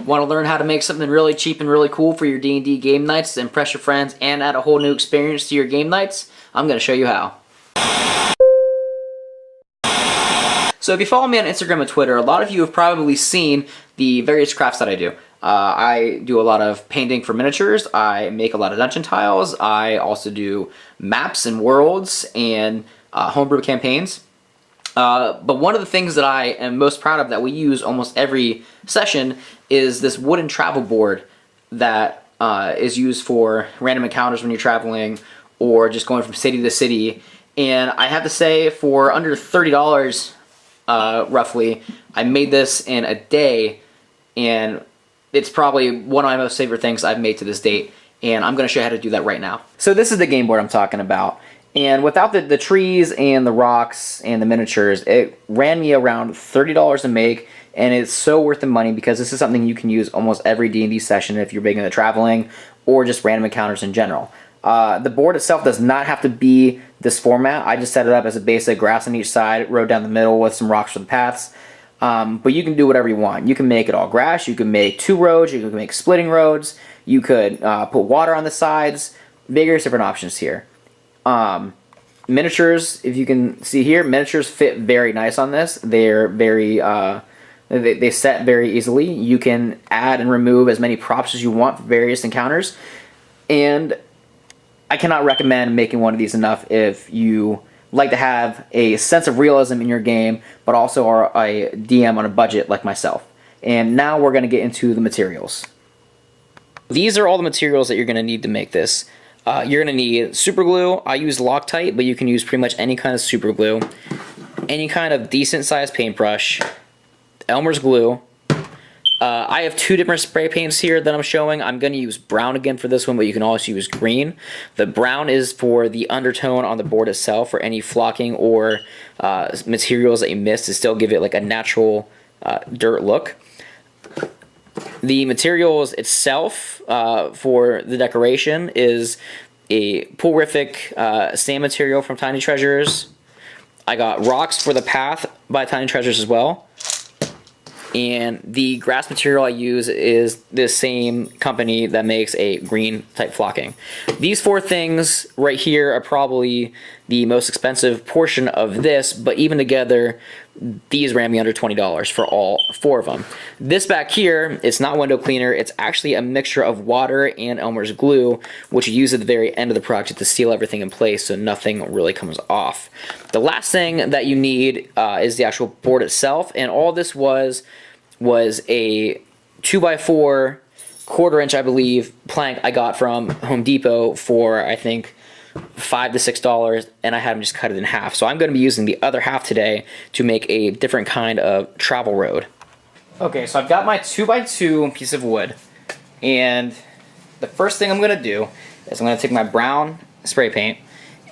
Want to learn how to make something really cheap and really cool for your D&D game nights to impress your friends and add a whole new experience to your game nights? I'm going to show you how. So if you follow me on Instagram and Twitter, a lot of you have probably seen the various crafts that I do. I do a lot of painting for miniatures, I make a lot of dungeon tiles, I also do maps and worlds and homebrew campaigns. But one of the things that I am most proud of that we use almost every session is this wooden travel board that is used for random encounters when you're traveling or just going from city to city. And I have to say, for under $30 roughly, I made this in a day, and it's probably one of my most favorite things I've made to this date, and I'm going to show you how to do that right now. So this is the game board I'm talking about. And without the trees and the rocks and the miniatures, it ran me around $30 to make, and it's so worth the money because this is something you can use almost every D&D session if you're big into traveling or just random encounters in general. The board itself does not have to be this format. I just set it up as a basic grass on each side, road down the middle with some rocks for the paths. But you can do whatever you want. You can make it all grass, you can make 2 roads, you can make splitting roads, you could put water on the sides, various different options here. Miniatures, if you can see here, miniatures fit very nice on this. They're very, they set very easily. You can add and remove as many props as you want for various encounters. And I cannot recommend making one of these enough if you like to have a sense of realism in your game, but also are a DM on a budget like myself. And now we're going to get into the materials. These are all the materials that you're going to need to make this. You're going to need super glue. I use Loctite, but you can use pretty much any kind of super glue. Any kind of decent sized paintbrush. Elmer's glue. I have 2 different spray paints here that I'm showing. I'm going to use brown again for this one, but you can also use green. The brown is for the undertone on the board itself, for any flocking or materials that you missed to still give it like a natural dirt look. The materials itself for the decoration is a Pulrific sand material from Tiny Treasures. I got rocks for the path by Tiny Treasures as well. And the grass material I use is the same company that makes a green type flocking. These 4 things right here are probably the most expensive portion of this, but even together, these ran me under $20 for all 4 of them. This back here, it's not window cleaner, it's actually a mixture of water and Elmer's glue, which you use at the very end of the project to seal everything in place so nothing really comes off. The last thing that you need is the actual board itself, and all this was a 2x4 1/4 inch, I believe, plank I got from Home Depot for, I think, $5 to $6, and I had them just cut it in half. So I'm going to be using the other half today to make a different kind of travel road. Okay, so I've got my 2x2 piece of wood, and the first thing I'm going to do is I'm going to take my brown spray paint,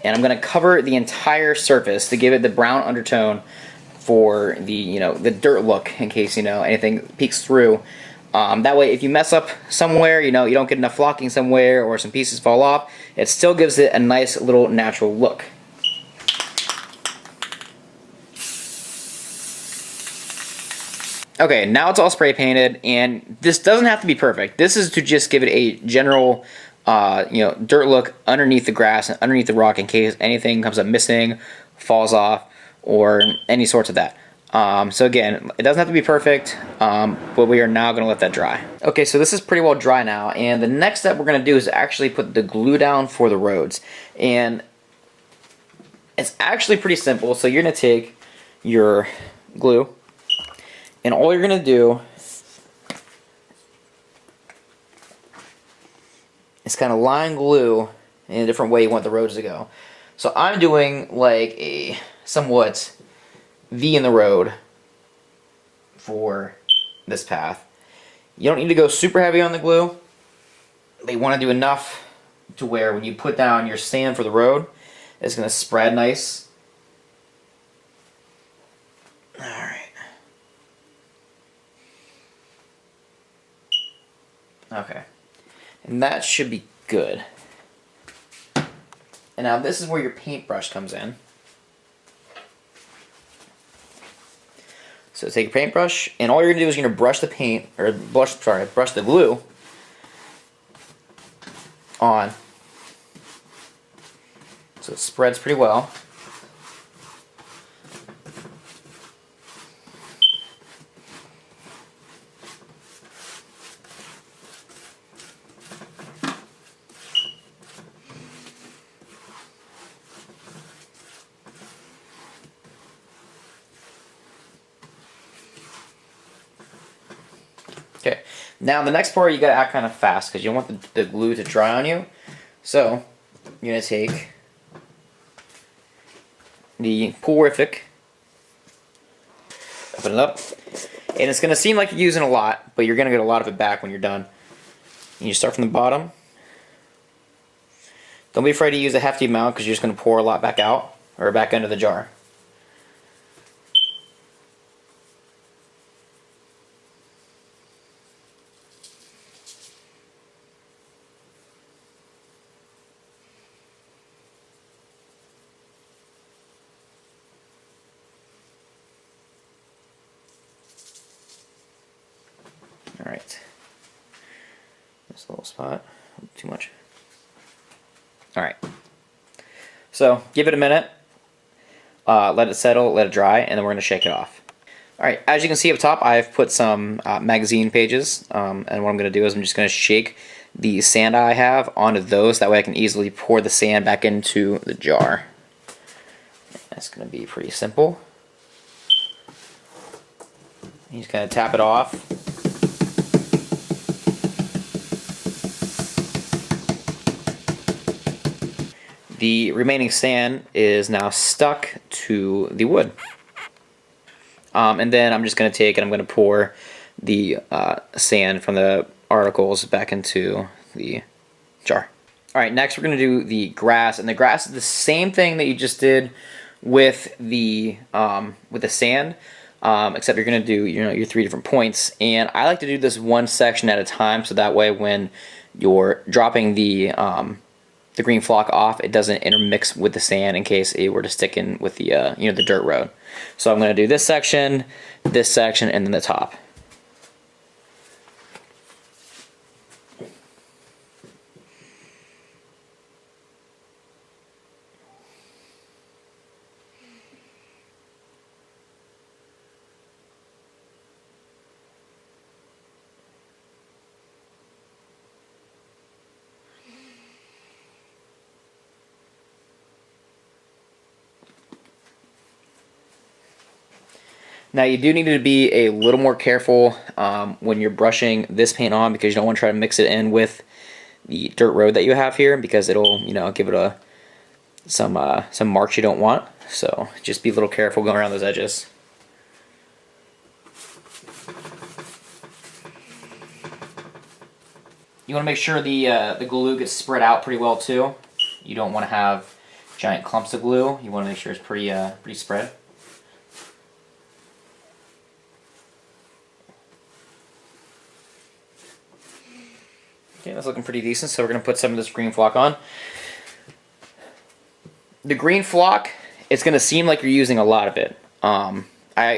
and I'm going to cover the entire surface to give it the brown undertone for the, the dirt look, in case, anything peeks through. That way, if you mess up somewhere, you don't get enough flocking somewhere or some pieces fall off, it still gives it a nice little natural look. Okay, now it's all spray painted, and this doesn't have to be perfect. This is to just give it a general, dirt look underneath the grass and underneath the rock in case anything comes up missing, falls off, or any sorts of that. So again, it doesn't have to be perfect, but we are now going to let that dry. Okay, so this is pretty well dry now, and the next step we're going to do is actually put the glue down for the roads. And it's actually pretty simple. So you're going to take your glue, and all you're going to do is kind of line glue in a different way you want the roads to go. So I'm doing like a somewhat V in the road for this path. You don't need to go super heavy on the glue, but you want to do enough to where when you put down your sand for the road, it's going to spread nice. Alright. Okay. And that should be good. And now this is where your paintbrush comes in. So take your paintbrush, and all you're gonna do is you're gonna brush the paint, or brush the glue on, so it spreads pretty well. Okay, now the next part you gotta act kind of fast because you don't want the glue to dry on you. So you're gonna take the Poolrific, open it up, and it's gonna seem like you're using a lot, but you're gonna get a lot of it back when you're done. And you start from the bottom. Don't be afraid to use a hefty amount because you're just gonna pour a lot back out or back into the jar. Alright. This little spot. Too much. Alright. So, give it a minute. Let it settle, let it dry, and then we're going to shake it off. Alright, as you can see up top, I've put some magazine pages. And what I'm going to do is I'm just going to shake the sand I have onto those. That way I can easily pour the sand back into the jar. That's going to be pretty simple. You just kind of tap it off. The remaining sand is now stuck to the wood. And then I'm just going to take and I'm going to pour the sand from the articles back into the jar. Alright, next we're going to do the grass. And the grass is the same thing that you just did with the sand. Except you're going to do your 3 different points. And I like to do this one section at a time so that way when you're dropping the green flock off, it doesn't intermix with the sand in case it were to stick in with the the dirt road. So I'm going to do this section, and then the top. Now you do need to be a little more careful when you're brushing this paint on because you don't want to try to mix it in with the dirt road that you have here because it'll give it some marks you don't want. So just be a little careful going around those edges. You want to make sure the glue gets spread out pretty well too. You don't want to have giant clumps of glue. You want to make sure it's pretty spread. Okay, that's looking pretty decent, so we're going to put some of this green flock on. The green flock, it's going to seem like you're using a lot of it. I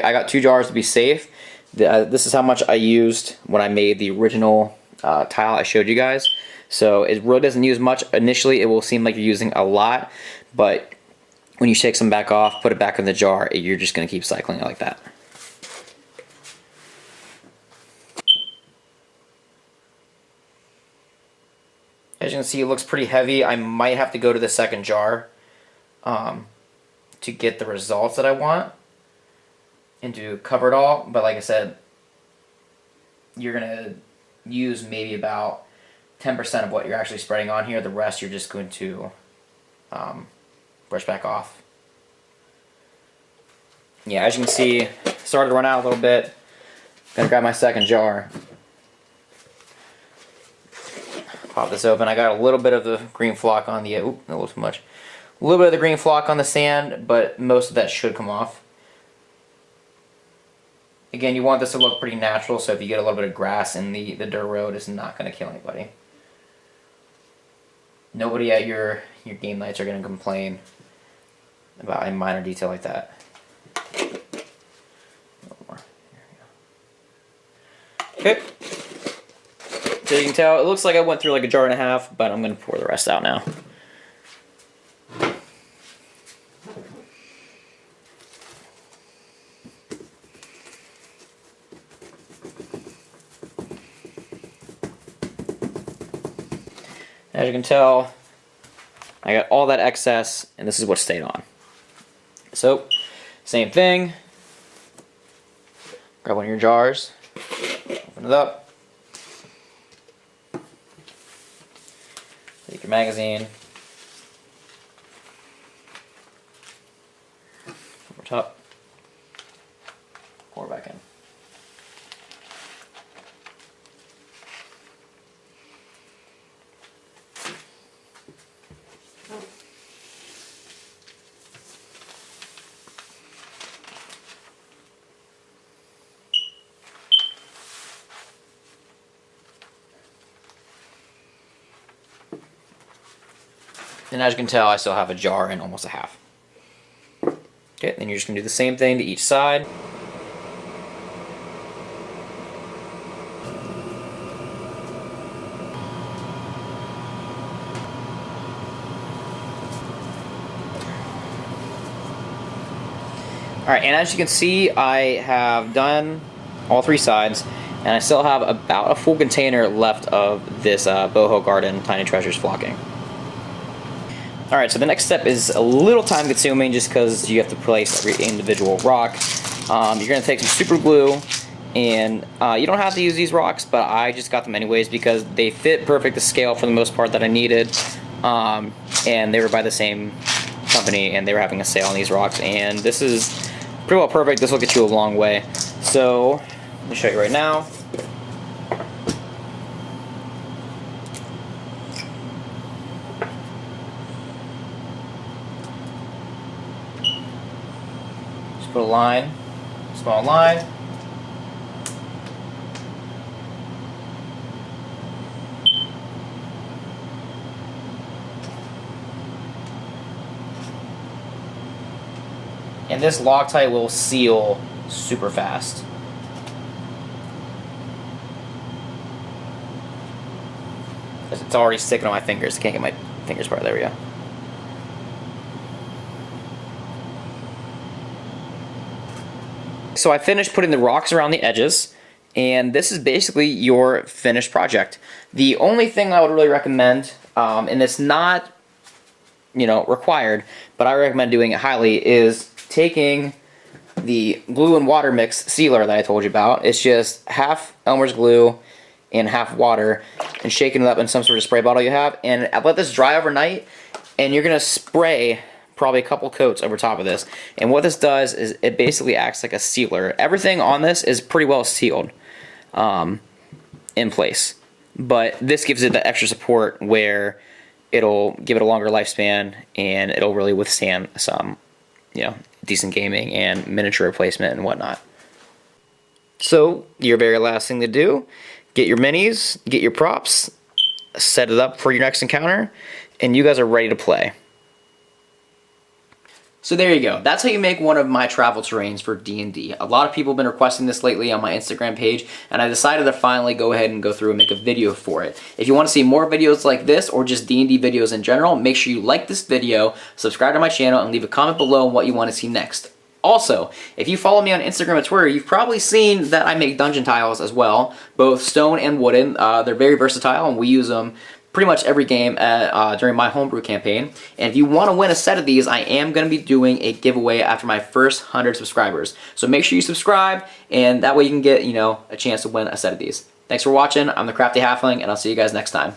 got 2 jars to be safe. This is how much I used when I made the original tile I showed you guys. So it really doesn't use much. Initially, it will seem like you're using a lot, but when you shake some back off, put it back in the jar, you're just going to keep cycling it like that. As you can see, it looks pretty heavy. I might have to go to the second jar to get the results that I want and to cover it all. But like I said, you're going to use maybe about 10% of what you're actually spreading on here. The rest you're just going to brush back off. Yeah, as you can see, it started to run out a little bit. Gonna grab my second jar. Pop this open. I got a little bit of the green flock on the, oop, a little too much. A little bit of the green flock on the sand, but most of that should come off. Again, you want this to look pretty natural, so if you get a little bit of grass in the dirt road, it's not going to kill anybody. Nobody at your game nights are going to complain about a minor detail like that. A little more. Okay. So you can tell, it looks like I went through like a jar and a half, but I'm going to pour the rest out now. As you can tell, I got all that excess, and this is what stayed on. So, same thing. Grab one of your jars, open it up. Take your magazine. Over top. Pour it back in. And as you can tell, I still have a jar and almost a half. Okay, then you're just going to do the same thing to each side. Alright, and as you can see, I have done all 3 sides, and I still have about a full container left of this Boho Garden Tiny Treasures flocking. Alright, so the next step is a little time consuming just because you have to place every individual rock. You're going to take some super glue, and you don't have to use these rocks, but I just got them anyways because they fit perfect to scale for the most part that I needed. And they were by the same company, and they were having a sale on these rocks, and this is pretty well perfect. This will get you a long way. So, let me show you right now. Put a line, small line. And this Loctite will seal super fast. It's already sticking on my fingers. I can't get my fingers apart. There we go. So I finished putting the rocks around the edges, and this is basically your finished project. The only thing I would really recommend, and it's not, required, but I recommend doing it highly, is taking the glue and water mix sealer that I told you about. It's just half Elmer's glue and half water, and shaking it up in some sort of spray bottle you have, and let this dry overnight, and you're gonna spray probably a couple coats over top of this. And what this does is it basically acts like a sealer. Everything on this is pretty well sealed in place, but this gives it the extra support where it'll give it a longer lifespan, and it'll really withstand some, decent gaming and miniature replacement and whatnot. So your very last thing to do, get your minis, get your props, set it up for your next encounter, and you guys are ready to play. So there you go. That's how you make one of my travel terrains for D&D. A lot of people have been requesting this lately on my Instagram page, and I decided to finally go ahead and go through and make a video for it. If you want to see more videos like this, or just D&D videos in general, make sure you like this video, subscribe to my channel, and leave a comment below on what you want to see next. Also, if you follow me on Instagram and Twitter, you've probably seen that I make dungeon tiles as well, both stone and wooden. They're very versatile, and we use them pretty much every game during my homebrew campaign. And if you want to win a set of these, I am going to be doing a giveaway after my first 100 subscribers. So make sure you subscribe, and that way you can get, a chance to win a set of these. Thanks for watching. I'm the Crafty Halfling, and I'll see you guys next time.